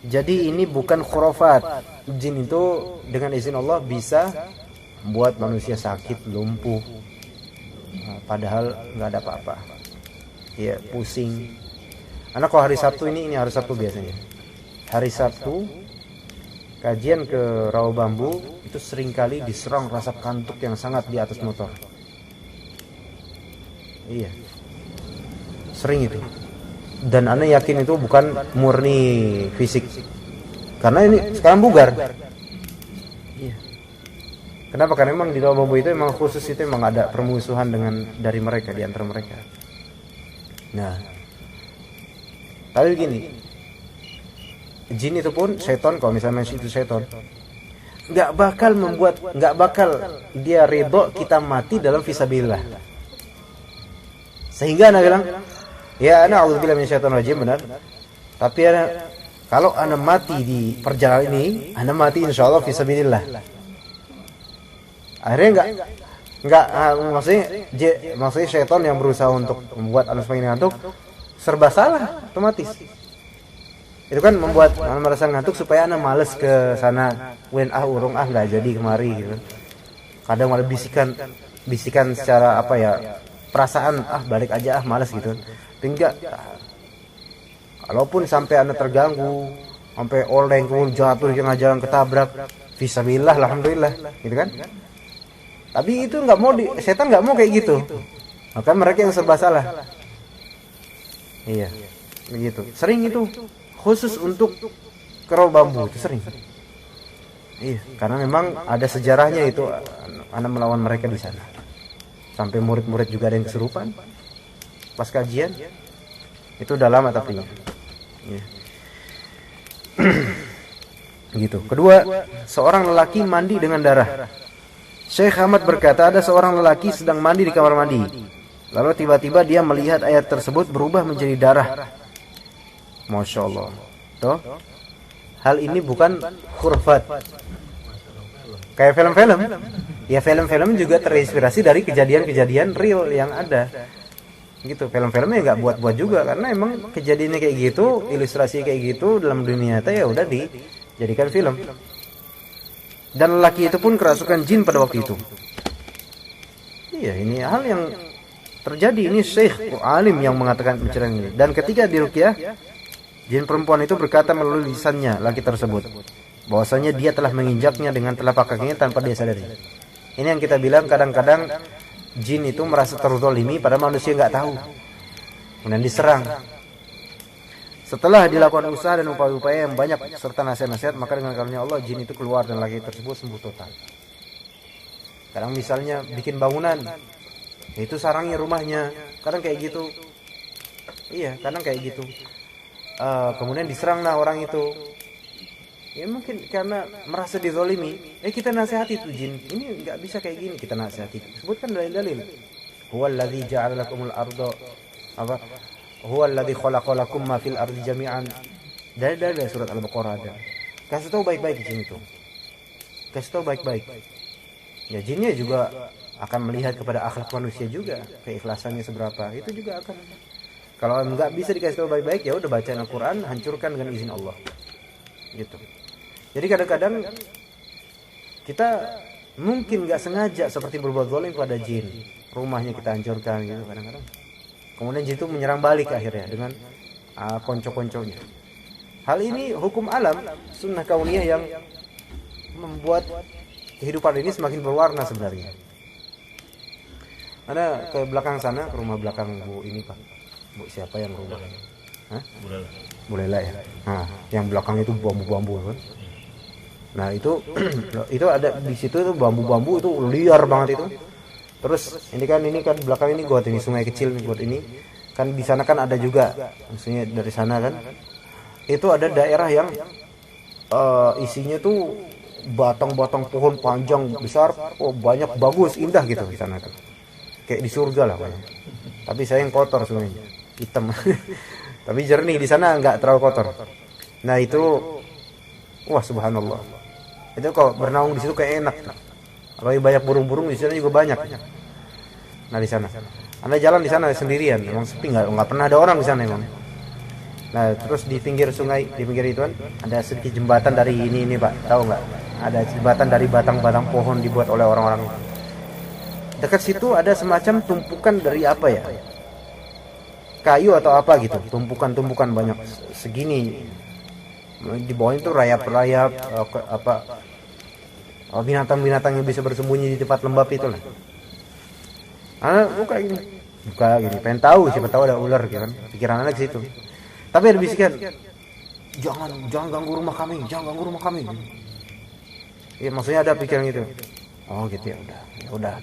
Jadi ini bukan khurafat. Jin itu dengan izin Allah bisa membuat manusia sakit, lumpuh, padahal nggak ada apa-apa. Ya, pusing. Karena kalau hari Sabtu ini hari Sabtu biasanya. Hari Sabtu kajian ke Rawa Bambu itu seringkali diserang rasa kantuk yang sangat di atas motor. Iya. Sering itu. Dan ana yakin itu bukan murni fisik. Karena ini sekarang bugar. Iya. Kenapa? Karena memang di Rawa Bambu itu memang khusus, itu memang ada permusuhan dari mereka, di antara mereka. Nah, tapi begini, jin itu pun setan, kalau misalnya itu setan, nggak bakal dia ridho kita mati dalam fisabilillah. Sehingga anak bilang, ya ana a'udzubillahi minasyaitonir rajim, benar. Tapi kalau ana mati di perjalanan ini, ana mati insyaallah fisabilillah. Akhirnya enggak maksudnya syaitan yang berusaha untuk membuat anu semakin ngantuk serba salah otomatis. Itu kan membuat anak merasa ngantuk supaya anak males ke sana. Urung nggak jadi kemari gitu. Kadang malah bisikan secara apa ya, perasaan balik aja males gitu. Tinggal kalaupun sampai anak terganggu, sampai oleng jatuh di tengah jalan ketabrak, fisabilillah alhamdulillah gitu kan. Tapi itu nggak mau setan nggak mau kayak gitu. Maka mereka yang serba salah. Iya, begitu. Sering itu khusus untuk kerol bambu itu sering. Iya, karena memang ada sejarahnya itu anak melawan mereka di sana. Sampai murid-murid juga ada yang kesurupan pas kajian. Itu udah lama tapi. Iya. Gitu. Kedua, seorang lelaki mandi dengan darah. Syekh Ahmad berkata, ada seorang lelaki sedang mandi di kamar mandi. Lalu tiba-tiba dia melihat ayat tersebut berubah menjadi darah. Masya Allah. Tuh. Hal ini bukan khurafat. Kayak film-film. Ya film-film juga terinspirasi dari kejadian-kejadian real yang ada. Gitu. Film-filmnya nggak buat-buat juga. Karena emang kejadiannya kayak gitu, ilustrasi kayak gitu dalam dunia nyata ya udah dijadikan film. Dan lelaki itu pun kerasukan jin pada waktu itu. Iya, ini hal yang terjadi. Ini syekh alim yang mengatakan pembicaraan ini. Dan ketika diruqyah, jin perempuan itu berkata melalui lisannya laki tersebut, bahwasanya dia telah menginjaknya dengan telapak kakinya tanpa dia sadari. Ini yang kita bilang kadang-kadang jin itu merasa terzalimi pada manusia nggak tahu, kemudian diserang. Setelah dilakukan usaha dan upaya-upaya yang banyak serta nasihat-nasihat, maka dengan karunia Allah jin itu keluar dan laki tersebut sembuh total. Kadang misalnya bikin bangunan, itu sarangi rumahnya, kadang kayak gitu. Iya, kadang kayak gitu. Kemudian diserang orang itu. Ya mungkin karena merasa dizolimi. Kita nasihati tuh jin, ini nggak bisa kayak gini, kita nasihati. Sebutkan dalil-dalil. Huwallazi ja'ala lakumul arda Huwallazi khalaqa lakum ma fil ardi jami'an. Dari surat Al-Baqarah ada. Kasih tahu baik-baik di sini tuh. Kasih tahu baik-baik. Ya jinnya juga akan melihat kepada akhlak manusia juga, keikhlasannya seberapa. Itu juga akan. Kalau enggak bisa dikasih tahu baik-baik, ya udah bacain Al-Qur'an, hancurkan dengan izin Allah. Gitu. Jadi kadang-kadang kita mungkin enggak sengaja seperti berbuat zalim pada jin. Rumahnya kita hancurkan gitu kadang-kadang. Kemudian jin itu menyerang balik akhirnya dengan konco-konconya. Hal ini hukum alam, sunnah kauniyah yang membuat kehidupan ini semakin berwarna sebenarnya. Ada ke belakang sana, ke rumah belakang Bu ini Pak. Bu siapa yang rumah? Hah? Bulela ya. Nah, yang belakang itu bambu-bambu kan. Nah, itu ada di situ itu bambu-bambu itu liar banget itu. Terus ini kan belakang ini got ini sungai kecil nih got ini. Kan di sana kan ada juga, maksudnya dari sana kan. Itu ada daerah yang isinya tuh batang-batang pohon panjang besar, banyak bagus, indah gitu di sana kan. Kayak di surga lah pokoknya. Tapi saya yang kotor sungainya, hitam. Tapi jernih di sana nggak terlalu kotor. Nah, itu wah subhanallah. Itu kalau bernaung di situ kayak enak. Apalagi banyak burung-burung di sana juga banyak. Nah, di sana. Anda jalan di sana sendirian, emang sepi nggak pernah ada orang di sana emang. Nah, terus di pinggir sungai, di pinggir itu kan ada sedikit jembatan dari ini Pak, tahu nggak? Ada jembatan dari batang-batang pohon dibuat oleh orang-orang. Dekat situ ada semacam tumpukan dari apa ya? Kayu atau apa gitu, tumpukan-tumpukan banyak segini. Di bawahnya itu rayap-rayap binatang-binatang yang bisa bersembunyi di tempat lembab itu lah. Anak buka gini, pengen tahu siapa tahu ada ular gitu kan. Pikiran anak ke situ. Tapi ada bisikan, jangan ganggu rumah kami. Iya, maksudnya ada pikiran gitu. Oh gitu ya udah.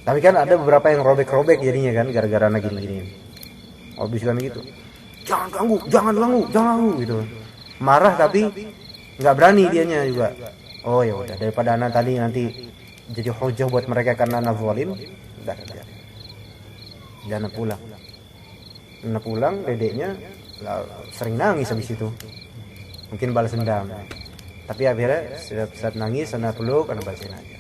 Tapi kan ada beberapa yang robek-robek jadinya kan gara-gara anak gini. Oh bisikan gitu. Jangan ganggu gitu. Marah tapi nggak berani dianya juga. Oh ya udah, daripada anak tadi nanti jadi hujah buat mereka karena anak zalim, udah. Dan anak pulang, dedeknya sering nangis habis itu. Mungkin balas dendam. Tapi akhirnya saat nangis, anak peluk, anak balasin aja.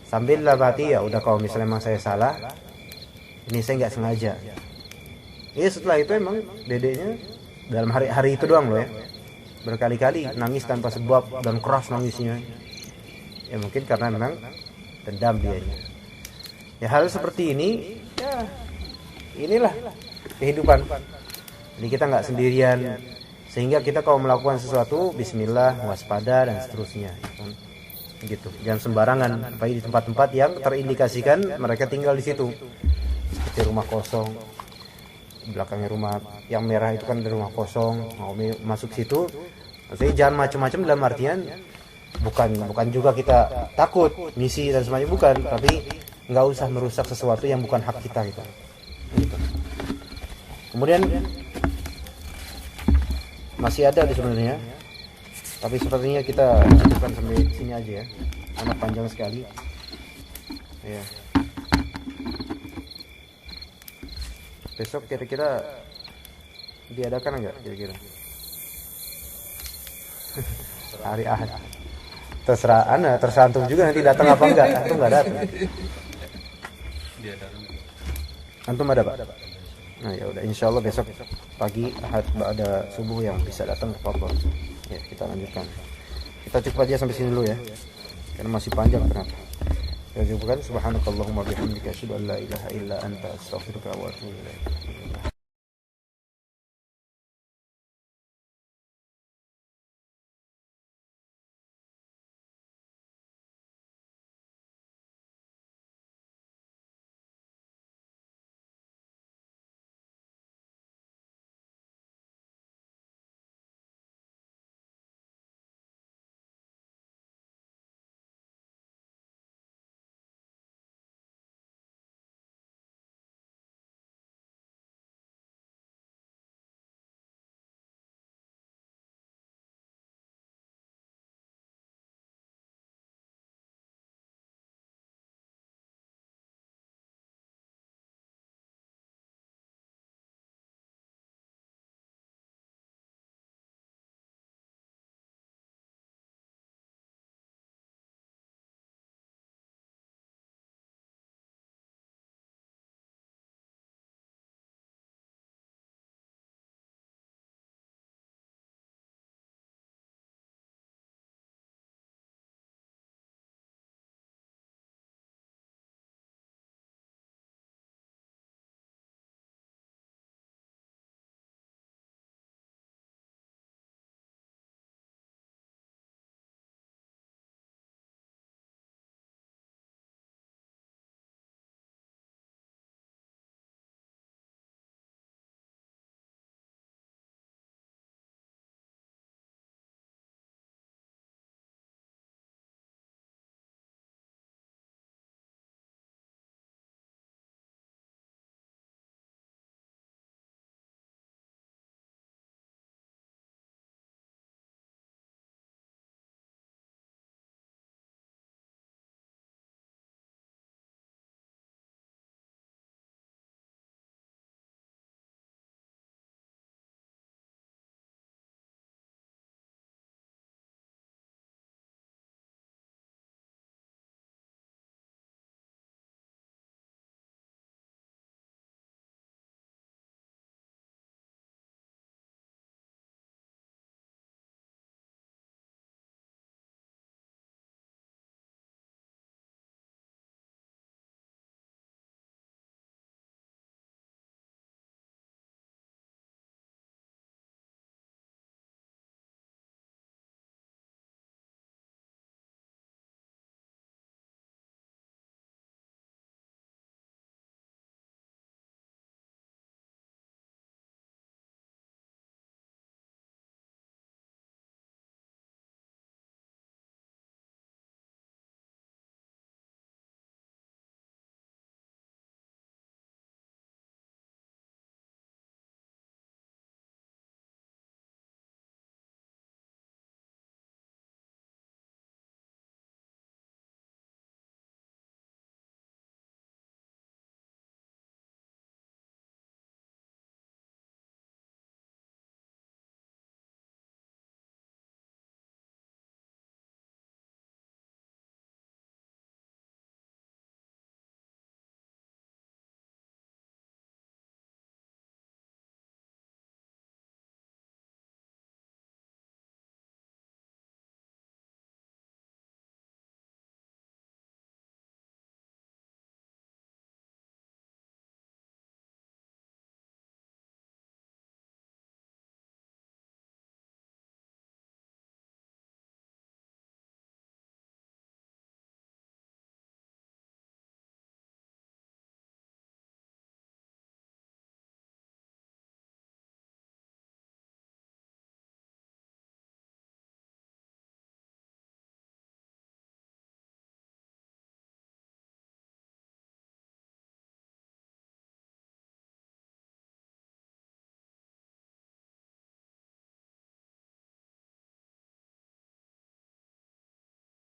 Sambil lah berarti ya udah kalau misalnya memang saya salah, ini saya nggak sengaja. Setelah itu emang dedeknya dalam hari itu doang loh ya, berkali-kali nangis tanpa sebab dan keras nangisnya. Ya mungkin karena memang dendam dianya. Ya hal seperti ini, ya inilah kehidupan. Jadi kita nggak sendirian, sehingga kita kalau melakukan sesuatu, Bismillah, waspada dan seterusnya. Gitu. Jangan sembarangan, apalagi di tempat-tempat yang terindikasikan mereka tinggal di situ, seperti rumah kosong. Belakangnya rumah yang merah itu kan ada rumah kosong, mau masuk situ, maksudnya jangan macam-macam dalam artian bukan juga kita takut misi dan semacamnya, bukan, tapi nggak usah merusak sesuatu yang bukan hak kita gitu. Kemudian masih ada di sebenarnya, tapi sepertinya kita cukupkan sampai sini aja ya, karena panjang sekali ya. Besok kira-kira diadakan enggak kira-kira? Hari Ahad. Terserah Anda, tersantum juga nanti datang apa enggak. Antum enggak datang. Antum ada, Pak? Nah, ya udah, insyaallah besok pagi Ahad ada subuh yang bisa datang ke Papua. Ya, kita lanjutkan. Kita cukup aja sampai sini dulu ya. Karena masih panjang ternyata. Ya, bukan subhanakallahumma bihamdika asyhadu an la ilaha illa anta astaghfiruka wa atubu ilaik.